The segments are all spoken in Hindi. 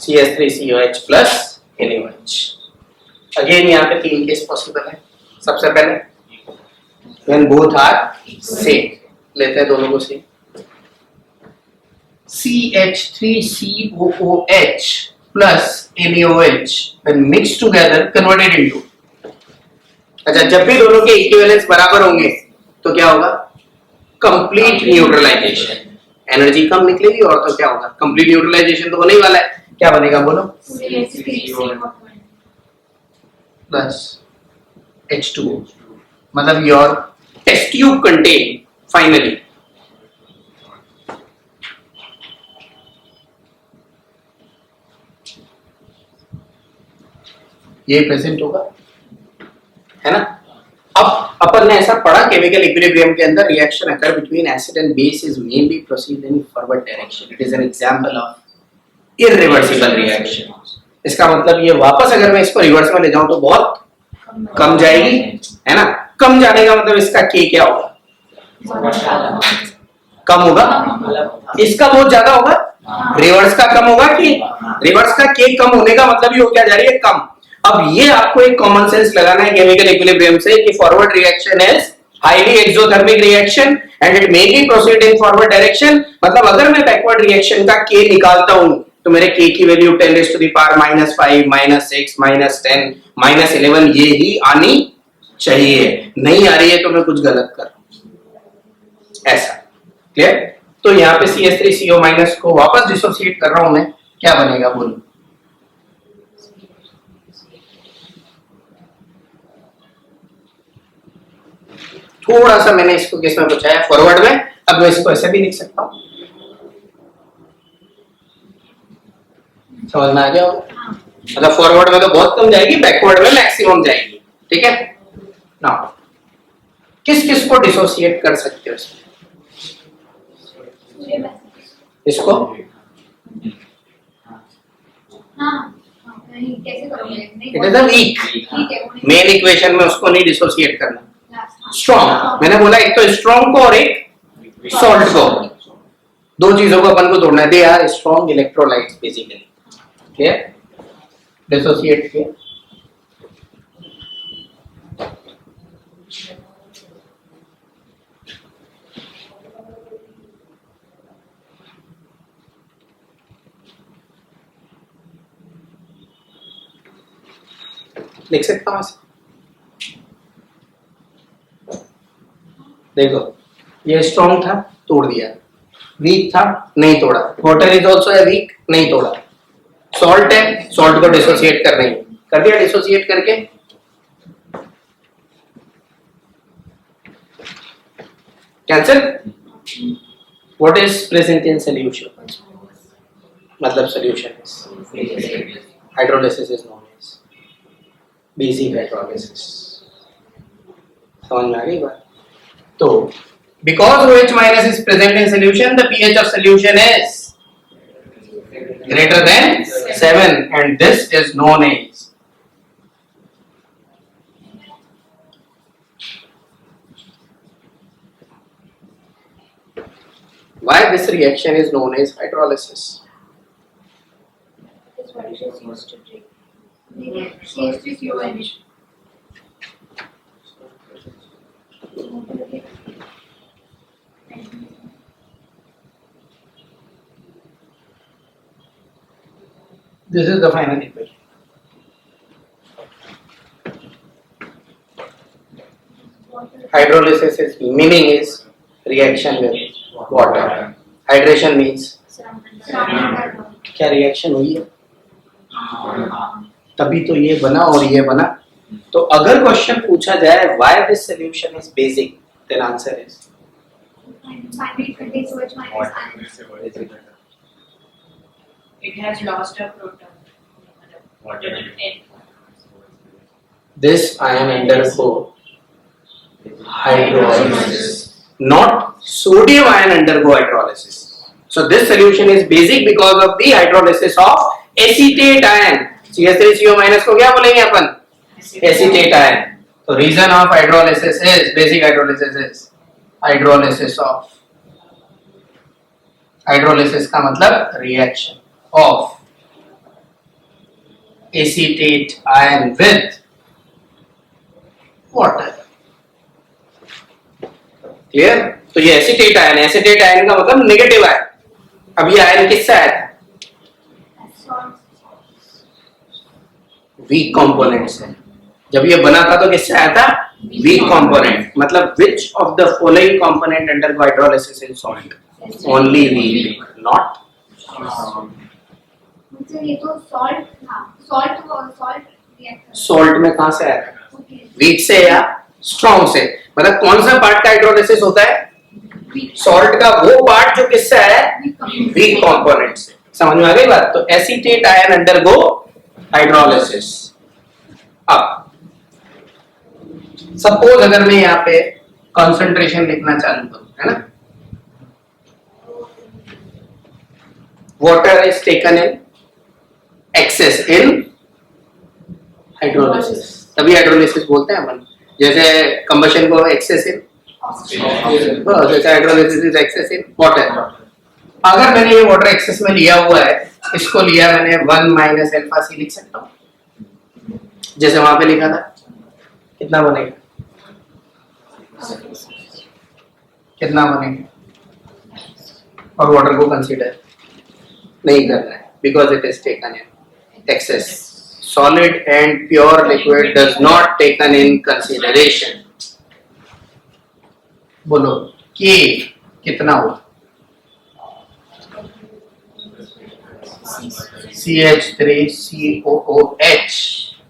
CH3COH plus NaOH। अगेन यहाँ पे 3 केस पॉसिबल है। सबसे पहले when both are same, लेते हैं दोनों को same. CH3COOH plus NaOH when mixed together converted into, अच्छा जब भी दोनों के इक्विवेलेंस बराबर होंगे तो क्या होगा? Complete neutralisation. एनर्जी कम निकलेगी और तो क्या होगा? कंप्लीट न्यूट्रलाइजेशन तो होने ही वाला है। क्या बनेगा बोलो? प्लस H2O, मतलब your test tube contain finally ये प्रेजेंट होगा, है ना? अब अपन ने ऐसा पढ़ा केमिकल इक्विलिब्रियम के अंदर reaction occur between acid and base is mainly proceed in forward direction. It is an example of irreversible reaction. इसका मतलब ये वापस अगर मैं इसको रिवर्स में ले जाऊं तो बहुत कम जाएगी, है ना? कम जाने का मतलब इसका के क्या होगा? कम होगा। इसका बहुत ज्यादा होगा, रिवर्स का कम होगा कि रिवर्स का के कम होने का मतलब ही हो क्या जा रही है? कम। अब ये आपको एक कॉमन सेंस लगाना है केमिकल इक्विलिब्रियम से कि forward reaction is highly exothermic reaction and it mainly proceed in forward direction. मतलब अगर मैं बैकवर्ड रिएक्शन का के निकालता हूं तो मेरे के की value 10 raised to the power -5 -6 -10 -11 ये ही आनी चाहिए। नहीं आ रही है तो मैं कुछ गलत कर रहा हूं, ऐसा। क्लियर? तो यहाँ पे CH3CO- को वापस डिसोसिएट कर रहा हूं मैं, क्या बनेगा बोलो? थोड़ा सा मैंने इसको केस में पूछा है फॉरवर्ड में, अब मैं इसको ऐसे भी लिख सकता हूं। समझ में आ गया? मतलब फॉरवर्ड में तो बहुत कम जाएगी, बैकवर्ड में मैक्सिमम जाएगी। ठीक है ना? किस किस को डिसोसिएट कर सकते हो इसमें? इसको it is a weak. Main equation में उसको नहीं डिसोसिएट करना। स्ट्रॉन्ग, मैंने बोला एक तो स्ट्रॉन्ग को और एक सॉल्ट को, दो चीजों को अपन को तोड़ना है। They are strong electrolytes basically. Clear? Dissociate किया, लिख सकता हूं ऐसे। देखो ये स्ट्रॉन्ग था, तोड़ दिया। वीक था, नहीं तोड़ा। Water is also a weak, नहीं तोड़ा। सॉल्ट है, सॉल्ट को डिसोसिएट कर रही है, कर दिया डिसोसिएट करके। Cancel. What is present in solution? मतलब solution is hydrolysis is known as basic hydrolysis. समझ में आ गई बात? तो because OH- is present in solution, the pH of solution is greater than 7 and this is known as why this reaction is known as hydrolysis. That's what it is used to treat. CH3COOH. This is the final equation. Hydrolysis is meaning is reaction with water. Hydration means क्या रिएक्शन हुई है, तभी तो ये बना और ये बना। तो अगर क्वेश्चन पूछा जाए why this solution is basic, then answer is it has lost a proton. this ion undergo hydrolysis, not sodium ion undergo hydrolysis. So this solution is basic because of the hydrolysis of acetate ion. CH3CO- को क्या बोलेंगे अपन? Acetate ion. So reason of hydrolysis is basic hydrolysis is hydrolysis of, hydrolysis का मतलब reaction of acetate ion with water. Clear? तो ये एसीटेट आयन, एसीटेट आयन का मतलब नेगेटिव आयन। अब ये आयन किससे आया था? वीक कंपोनेंट से। जब ये बना था तो किससे आया था? Weak component. मतलब which of the following component under hydrolysis in salt? Only weak, not ये तो सॉल्ट था, सॉल्ट रिएक्टर सॉल्ट में कहां से आया था? वीक से या स्ट्रॉन्ग से? मतलब कौन सा पार्ट का हाइड्रोलिसिस होता है? सॉल्ट का वो पार्ट जो किससे आया है? वीक कंपोनेंट से। समझ में आ गई बात? तो एसीटेट आयन अंडरगो हाइड्रोलिसिस। अब सपोज अगर मैं यहाँ पे कंसंट्रेशन लिखना चालू करूं, है ना, water is taken in excess in hydrolysis, तभी हाइड्रोलिसिस बोलते हैं अपन। जैसे कंबशन को एक्सेस इन, जैसे hydrolysis is excess in water. अगर मैंने ये वाटर एक्सेस में लिया हुआ है, इसको लिया मैंने 1 माइनस अल्फा सी लिख सकता हूँ जैसे वहां पे लिखा था। कितना बनेगा? कितना बनेगा? और वाटर को कंसीडर नहीं करना है because it is taken in excess. Solid and pure liquid does not taken in consideration. बोलो के कितना हुआ? CH3COOH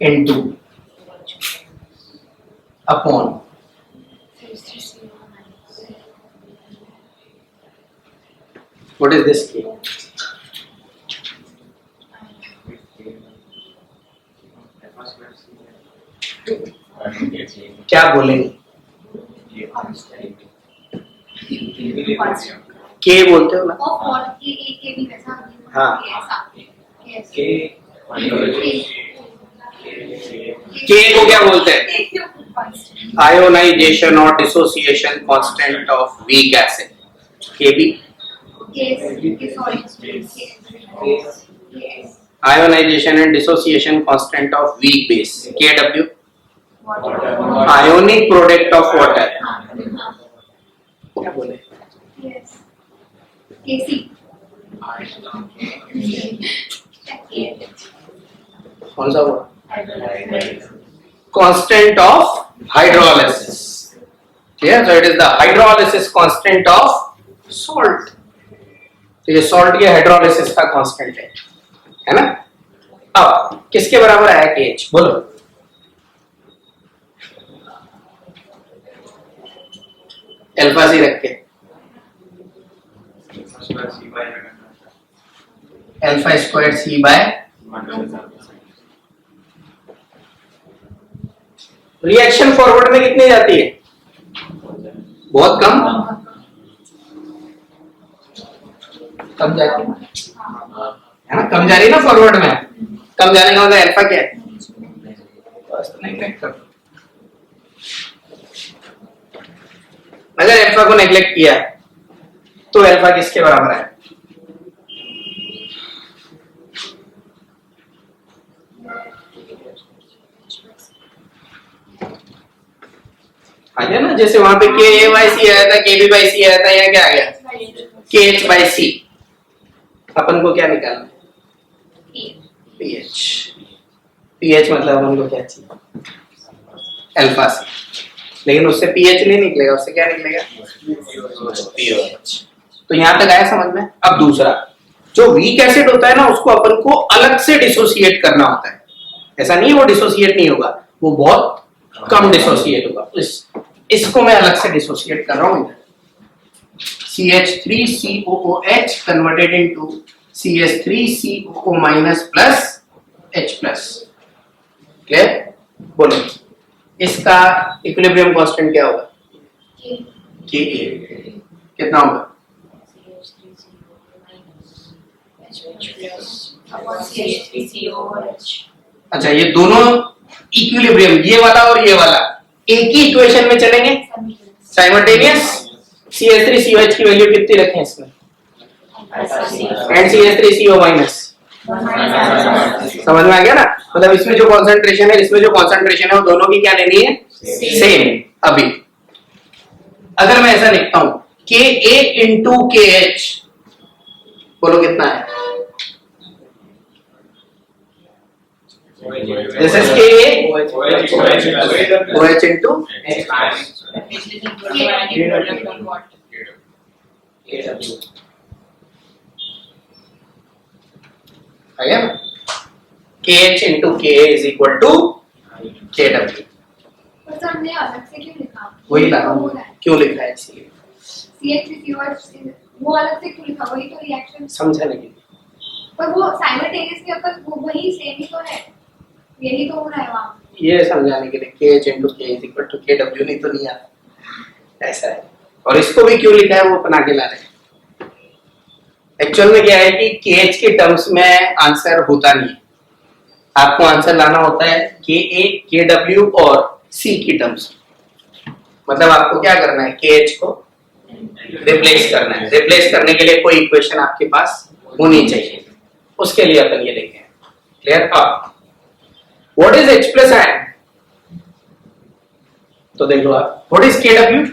into upon what is this K? क्या बोलेंगे? के बोलते हो ना? ऑफ वॉट के भी वैसा हाँ। के को क्या बोलते हैं? आयोनाइजेशन और dissociation constant of weak acid. K भी ionisation and dissociation constant of weak base. KW ionic product of water. क्या बोले? कौन सा हुआ? Constant of hydrolysis. Clear? So it is the hydrolysis constant of salt. तो ये सॉल्ट के हाइड्रोलिसिस का कांस्टेंट है ना? अब किसके बराबर आया KH? बोलो। अल्फा सी रख के alpha square C by reaction forward में कितनी जाती है? बहुत कम जाती है ना? कम जा रही है ना फॉरवर्ड में। कम जाने का मतलब अल्फा क्या है? अगर अल्फा को नेग्लेक्ट किया तो अल्फा किसके बराबर है? आ गया ना? जैसे वहां पे KA/C आया था, KB/C आया था, यहाँ क्या आ गया? KH/C। अपन को क्या निकालना है? pH। pH मतलब अपन को क्या चाहिए? अल्फा सी। लेकिन उससे pH नहीं निकलेगा, उससे क्या निकलेगा? pH। तो यहां तक आया समझ में? अब दूसरा, जो वीक एसिड होता है ना, उसको अपन को अलग से डिसोसिएट करना होता है। ऐसा नहीं है वो डिसोसिएट नहीं होगा, वो बहुत कम डिसोसिएट होगा। इसको मैं अलग से डिसोसिएट कर रहा हूं। CH3COOH converted into CH3COO minus plus H plus. Clear? बोलो इसका इक्विलिब्रियम कांस्टेंट क्या होगा? Ka। कितना होगा? अच्छा, ये दोनों इक्विलिब्रियम, ये वाला और ये वाला एक ही इक्वेशन में चलेंगे साइमल्टेनियस। CH3COH की वैल्यू कितनी रखें इसमें? एंड CH3CO माइनस समझ में आ गया ना? मतलब इसमें जो कॉन्सेंट्रेशन है, इसमें जो कॉन्सेंट्रेशन है, वो दोनों की क्या लेनी है? सेम। अभी अगर मैं ऐसा लिखता हूं Ka इंटू KH, बोलो कितना है? This is Ka OH into आया ना? KH into Ka is equal to KW। पर सर हमने अलग से क्यों लिखा? वही ला तो हो रहा है। क्यों लिखा है इसलिए? CH3COH वो अलग से क्यों लिखा? वही तो रिएक्शन। समझाने के लिए। पर वो साइमल्टेनियसली अपन वो वही सेम ही तो है, यही तो हो रहा है वहाँ। ये समझाने के लिए KH into K is equal to KW, नहीं तो नहीं आता, ऐसा है। और इसको भी क्यों लिखा है वो बना के ला रहे हैं। एक्चुअल में क्या है कि KH के टर्म्स में आंसर होता नहीं है, आपको आंसर लाना होता है KA KW और C की टर्म्स। मतलब आपको क्या करना है, KH को रिप्लेस करना है। रिप्लेस करने के लिए कोई इक्वेशन आपके पास होनी चाहिए, उसके लिए अपन ये लिखे हैं। क्लियर? अब what is H plus ion? तो देख लो आप, व्हाट इज KW?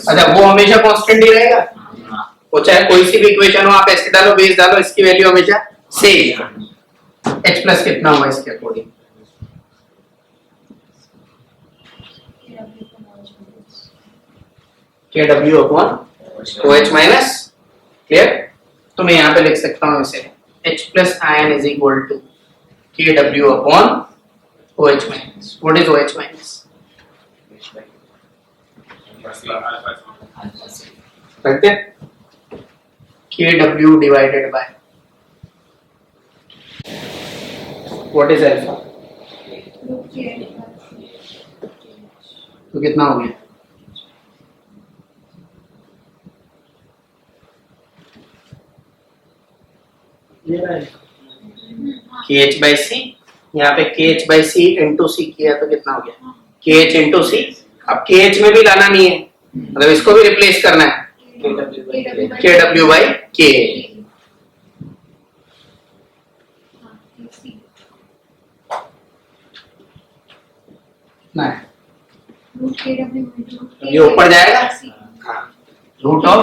अच्छा, वो हमेशा कांस्टेंट ही रहेगा, वो चाहे कोई सी भी इक्वेशन हो, आप ऐसे डालो, बेस डालो, इसकी वैल्यू हमेशा सेम। H प्लस कितना होगा इसके according? KW upon OH minus. Clear? तो मैं यहाँ पे लिख सकता हूँ इसे H plus ion is equal to KW upon OH minus. What is OH minus? रखते KW divided by what is alpha? तो कितना हो गया? KH by C, यहाँ पे KH by C into C किया तो कितना हो गया? KH into C। अब KH में भी लाना नहीं है, मतलब इसको भी रिप्लेस करना है, KW by K। ये ऊपर जाएगा, हाँ, root of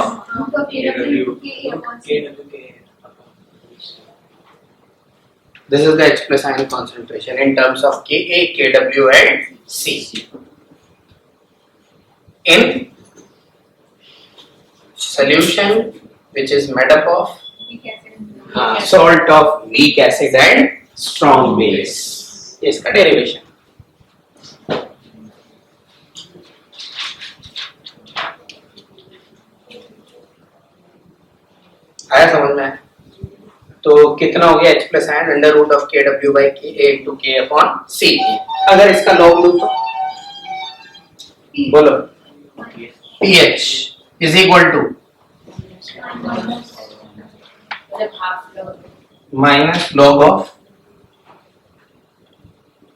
this is the H plus ion concentration in terms of Ka, Kw and C in solution which is made up of salt of weak acid and strong base। इसका डेरिवेशन आया समझ में? तो कितना हो गया H plus ion under root of KW by Ka into K upon C। अगर इसका लॉग लूं तो बोलो pH is equal to minus log of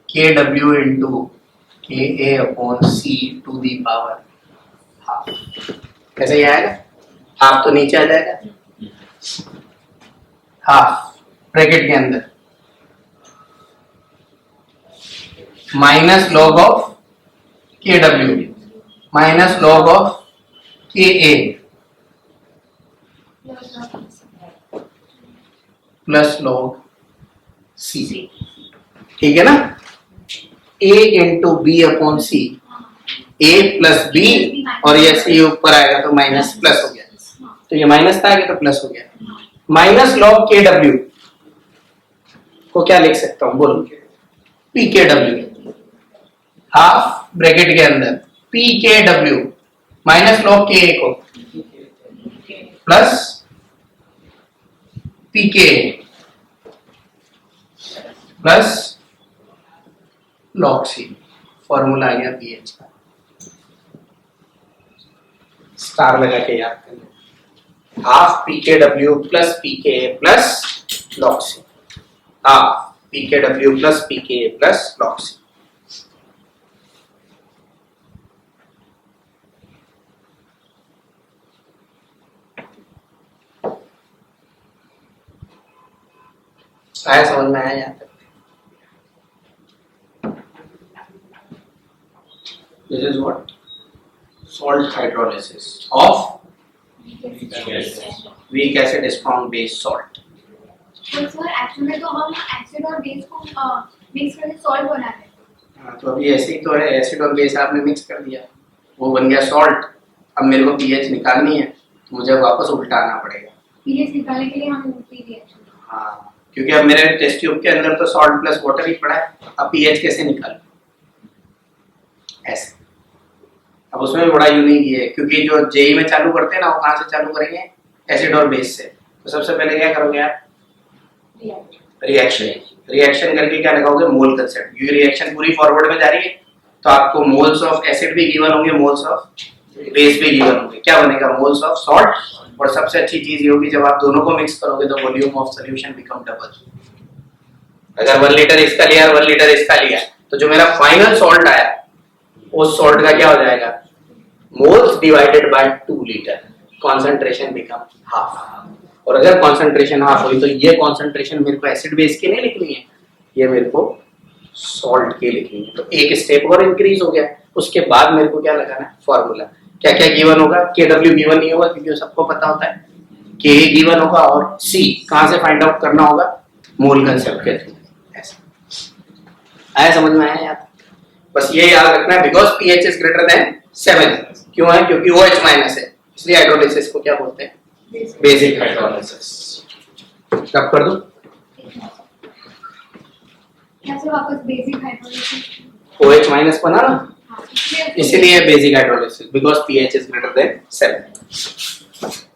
KW into Ka upon C to the power half. कैसे ही आएगा? हाफ तो नीचे आ जाएगा, हाफ ब्रैकेट के अंदर minus log of KW minus log of Ka plus log C। ठीक है ना? A into B upon C, A plus B, और ये C ऊपर आएगा तो माइनस प्लस हो गया, तो ये माइनस था आगे तो प्लस हो गया। माइनस लॉग KW को क्या लिख सकता हूं बोलो? PKW हाफ ब्रैकेट के अंदर PKW माइनस लॉग Ka को plus PK plus log C। Formula आ गया pH का, स्टार लगा के याद कर लो। Half PKW plus PK plus log C, half PKW plus PK plus log C। आया समझ में आया यहाँ तक? This is what salt hydrolysis of weak acid strong base salt. तो सर एक्चुअली में तो हम एसिड और बेस को मिक्स करके सॉल्ट बनाते हैं। हाँ, तो अभी ऐसे ही तो है, एसिड और बेस आपने मिक्स कर दिया, वो बन गया सॉल्ट। अब मेरे को पीएच निकालनी है तो मुझे वापस उल्टा आना पड़ेगा। पीएच निकालने के लिए हम पी रिएक्शन। हाँ, क्योंकि अब मेरे टेस्ट ट्यूब के अंदर तो सॉल्ट प्लस वाटर ही पड़ा है, अब पीएच कैसे निकालूं? ऐसे। अब उसमें भी बड़ा यूनिक ही है, क्योंकि जो जेई में चालू करते हैं ना, वो कहाँ से चालू करेंगे? एसिड और बेस से। तो सबसे पहले क्या करोगे आप? रिएक्शन करके क्या लगाओगे? मोल कंसेप्ट। क्योंकि रिएक्शन पूरी फॉरवर्ड में जा रही है तो आपको मोल्स ऑफ एसिड भी गिवन होंगे, मोल्स ऑफ बेस भी गिवन होंगे। क्या बनेगा? Moles of salt. और सबसे अच्छी चीज ये होगी, जब आप दोनों को मिक्स करोगे तो volume of solution become double. अगर 1 लीटर इसका लिया और 1 लीटर इसका लिया तो जो मेरा फाइनल सॉल्ट आया उस सॉल्ट का क्या हो जाएगा? Moles divided by 2 litre, concentration become half. और अगर कॉन्सेंट्रेशन हाफ हुई तो ये कॉन्सेंट्रेशन मेरे को एसिड बेस की नहीं लिखनी है, ये मेरे को सॉल्ट की लिखनी है। तो एक स्टेप और इंक्रीज हो गया। उसके बाद मेरे को क्या लगाना है? फॉर्मूला। क्या क्या गिवन होगा? KW गिवन नहीं होगा क्योंकि सबको पता होता है। K गिवन होगा और C कहां से फाइंड आउट करना होगा? मोल कंसेप्ट के थ्रू। ऐसा आया समझ में? आया यार? बस ये याद रखना है, because pH is greater than 7। क्यों है? क्योंकि OH माइनस है, इसलिए हाइड्रोलिसिस को क्या बोलते हैं? Basic hydrolysis. कब कर दूं? कैसे वापस बेसिक हाइड्रोलिसिस? OH माइनस बना ना, इसीलिए basic hydrolysis, because pH is greater than 7।